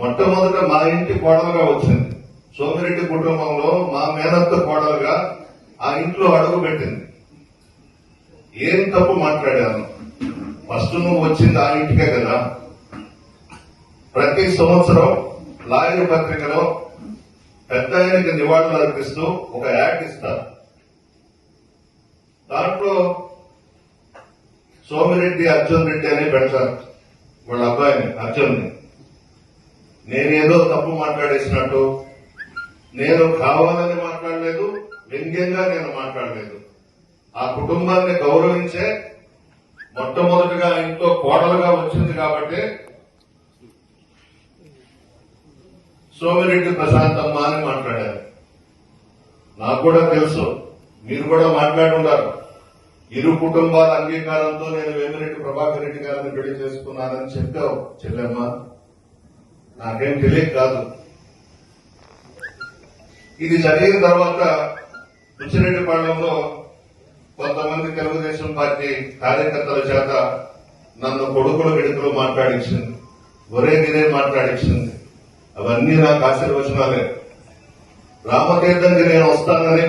మొట్టమొదట మా ఇంటి కోడలుగా వచ్చింది. సోమిరెడ్డి కుటుంబంలో మా మేనత్త కోడలుగా ఆ ఇంట్లో అడుగు పెట్టింది. ఏం తప్పు మాట్లాడాను? ఫస్ట్ నువ్వు వచ్చింది ఆ ఇంటికే కదా. ప్రతి సంవత్సరం లాయర్ పత్రికలో పెద్ద ఆయనకి నివాళులు అర్పిస్తూ ఒక యాడ్ ఇస్తారు. దాంట్లో సోమిరెడ్డి అర్జున్ రెడ్డి అని పెడతారు, వాళ్ళ అబ్బాయిని అర్జున్ని. నేనేదో తప్పు మాట్లాడేసినట్టు, నేను కావాలని మాట్లాడలేదు, వ్యంగ్యంగా నేను మాట్లాడలేదు. ఆ కుటుంబాన్ని గౌరవించే మొట్టమొదటిగా ఇంట్లో కోడలుగా వచ్చింది కాబట్టి సోమిరెడ్డి ప్రశాంతమ్మ అని మాట్లాడారు. నాకు కూడా తెలుసు, మీరు కూడా మాట్లాడుంటారు. ఇరు కుటుంబాల అంగీకారంతో నేను వేమిరెడ్డి ప్రభాకర్ రెడ్డి గారిని పెళ్లి చేసుకున్నానని చెప్పావు చెల్లెమ్మ. నాకేం తెలియక కాదు. ఇది జరిగిన తర్వాత బుచ్చిరెడ్డిపాళెంలో కొంతమంది తెలుగుదేశం పార్టీ కార్యకర్తల చేత నన్ను కొడుకులు విడుకులు మాట్లాడించింది, ఒరే గిరే మాట్లాడించింది. అవన్నీ నాకు ఆశీర్వచనాలే. రామతీర్థంకి నేను వస్తానని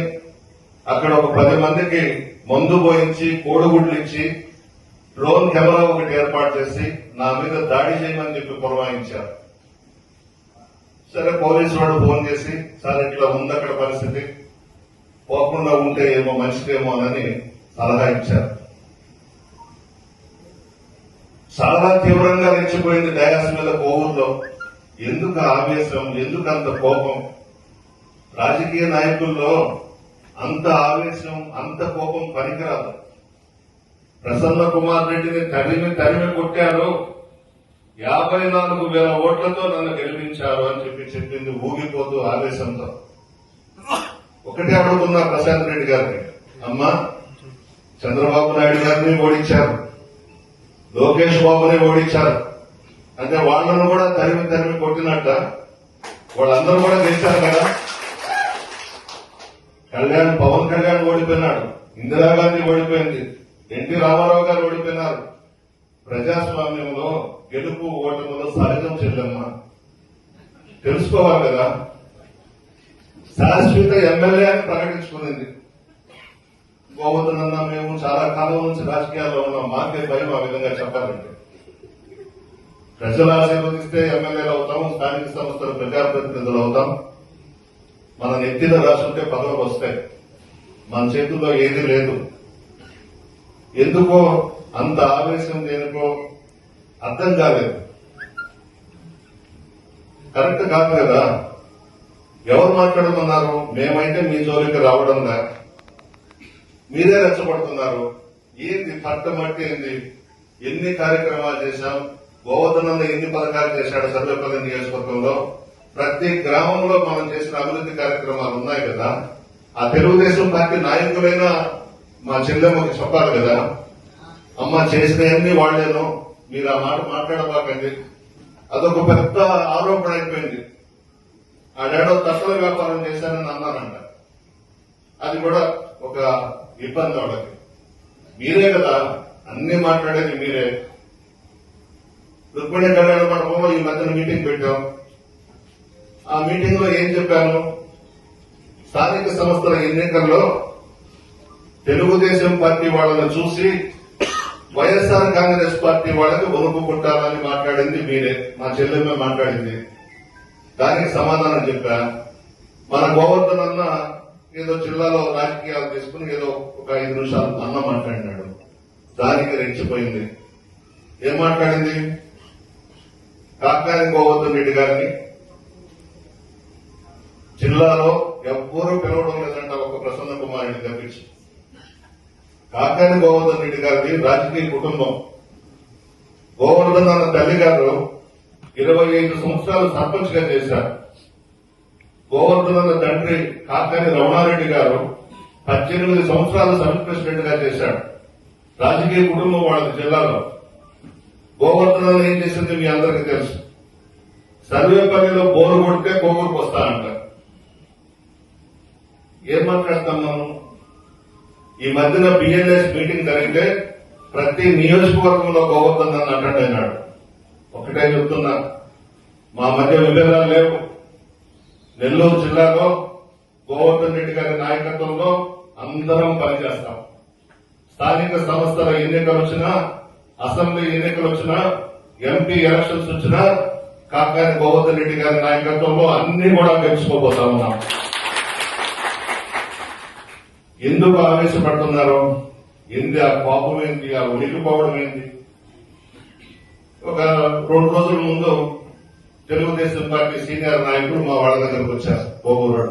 అక్కడ ఒక 10 మందికి మందు పోయించి కోడిగుడ్లు ఇచ్చి డ్రోన్ కెమెరా ఒకటి ఏర్పాటు చేసి నా మీద దాడి చేయమని చెప్పి పురమాయించారు. సరే, పోలీసు వాడు ఫోన్ చేసి, సార్ ఇట్లా ఉంది అక్కడ పరిస్థితి, పోకుండా ఉంటే ఏమో మంచిదేమో అని సలహా ఇచ్చారు. చాలా తీవ్రంగా రెచ్చిపోయింది డయాస్ మీద కోవూరులో. ఎందుకు ఆవేశం, ఎందుకు అంత కోపం? రాజకీయ నాయకుల్లో అంత ఆవేశం, అంత కోపం పనికిరాదు. ప్రసన్న కుమార్ రెడ్డిని తరిమి కొట్టారు, 54,000 ఓట్లతో నన్ను గెలిపించారు అని చెప్పింది ఊగిపోతూ ఆవేశంతో. ఒకటే అడుగుతున్నా ప్రశాంత్ రెడ్డి గారిని, అమ్మా చంద్రబాబు నాయుడు గారిని ఓడించారు, లోకేష్ బాబుని ఓడించారు అంటే వాళ్ళను కూడా తరిమి కొట్టినట్ట? వాళ్ళందరూ కూడా గెలిచారు కదా. పవన్ కళ్యాణ్ ఓడిపోయినాడు, ఇందిరాగాంధీ ఓడిపోయింది, ఎన్టీ రామారావు గారు ఓడిపోయినారు. ప్రజాస్వామ్యంలో గెలుపు ఓటములో సహజం చెల్లెమ్మ, తెలుసుకోవాలి కదా. శాశ్వత ఎమ్మెల్యే అని ప్రకటించుకునింది. పోవద్దనన్నా మేము చాలా కాలం నుంచి రాజకీయాల్లో ఉన్నాం, మాకే భయం ఆ విధంగా చెప్పాలంటే. ప్రజలు ఆశీర్వదిస్తే ఎమ్మెల్యేలు అవుతాం, స్థానిక సంస్థల ప్రజాప్రతినిధులు అవుతాం. మన నెత్తిన రాసుంటే పదవులు వస్తాయి. మన చేతుల్లో ఏది లేదు. ఎందుకో అంత ఆవేశం, దేనికో అర్థం కాలేదు. కరెక్ట్ కాదు కదా. ఎవరు మాట్లాడుతున్నారు? మేమైతే మీ జోలికి రావడంలా, మీరే రెచ్చగొడుతున్నారు. ఏంది పట్టమట్టి? ఏంది? ఎన్ని కార్యక్రమాలు చేశాం? గోవర్ధనంలో ఎన్ని పథకాలు చేశాడు సర్వేపల్లి నియోజకవర్గంలో? ప్రతి గ్రామంలో మనం చేసిన అభివృద్ధి కార్యక్రమాలు ఉన్నాయి కదా. ఆ తెలుగుదేశం పార్టీ నాయకులైనా మా చెల్లెమ్మకి చెప్పాలి కదా, అమ్మ చేసినవన్నీ వాళ్లేను, మీరు ఆ మాట మాట్లాడబాకండి. అదొక పెద్ద ఆరోపణ అయిపోయింది. ఆడేడో తక్కువ వ్యాపారం చేశానని అన్నానంట. అది కూడా ఒక ఇబ్బంది వాళ్ళకి. మీరే కదా అన్ని మాట్లాడేది, మీరే. రుక్మిణి కళ్యాణ మండపంలో ఈ మధ్యన మీటింగ్ పెట్టాం. ఆ మీటింగ్ లో ఏం చెప్పాను? స్థానిక సంస్థల ఎన్నికల్లో తెలుగుదేశం పార్టీ వాళ్ళని చూసి వైఎస్ఆర్ కాంగ్రెస్ పార్టీ వాళ్ళకి వణుకు పుట్టాలని మాట్లాడింది మీరే, మా చెల్లెమ్మే మాట్లాడింది. దానికి సమాధానం చెప్పా. మన గోవర్ధన్ ఏదో జిల్లాలో రాజకీయాలు తీసుకుని ఏదో ఒక 5 నిమిషాలు అన్న మాట్లాడినాడు. దానికి రెచ్చిపోయింది. ఏం మాట్లాడింది? కాకాని గోవర్ధన్ రెడ్డి గారిని జిల్లాలో ఎవ్వరూ పిలవడం లేదంట, ఒక ప్రసన్న కుమార్ రెడ్డి తప్పించి. కాకాని గోవర్ధన్ రెడ్డి గారిది రాజకీయ కుటుంబం. గోవర్ధన్ అన్న తల్లి గారు 25 సంవత్సరాలు సర్పంచ్ గా చేశారు. గోవర్ధన్ అన్న తండ్రి కాకాని రమణారెడ్డి గారు 18 సంవత్సరాలు సబ్ ప్రెసిడెంట్ గా చేశాడు. రాజకీయ కుటుంబం వాళ్ళది జిల్లాలో. గోవర్ధన్ ఏం చేసింది మీ అందరికీ తెలుసు. సర్వేపల్లిలో బోరు కొడితే కోవూరుకు వస్తానంట. ఏం మాట్లాడతాం మనం? ఈ మధ్యన బిఎల్ఎస్ మీటింగ్ జరిగితే ప్రతి నియోజకవర్గంలో గోవర్ధన్ అటెండ్ అయినాడు. ఒకటే చెప్తున్నా, మా మధ్య విభేదాలు లేవు. నెల్లూరు జిల్లాలో గోవర్ధన్ రెడ్డి గారి నాయకత్వంలో అందరం పనిచేస్తాం. స్థానిక సంస్థల ఎన్నికలు వచ్చినా, అసెంబ్లీ ఎన్నికలు వచ్చినా, ఎంపీ ఎలక్షన్స్ వచ్చినా కాకాని గోవర్ధన్ రెడ్డి గారి నాయకత్వంలో అన్ని కూడా గెలుచుకోబోతా ఉన్నాం. ఎందుకు ఆవేశపడుతున్నారు? ఏంది ఆ కోపం ఏంటి? ఆ ఉనికిపోవడం ఏంటి? ఒక 2 రోజుల ముందు తెలుగుదేశం పార్టీ సీనియర్ నాయకులు మా వాళ్ళ దగ్గరకు వచ్చారు. కోబూరు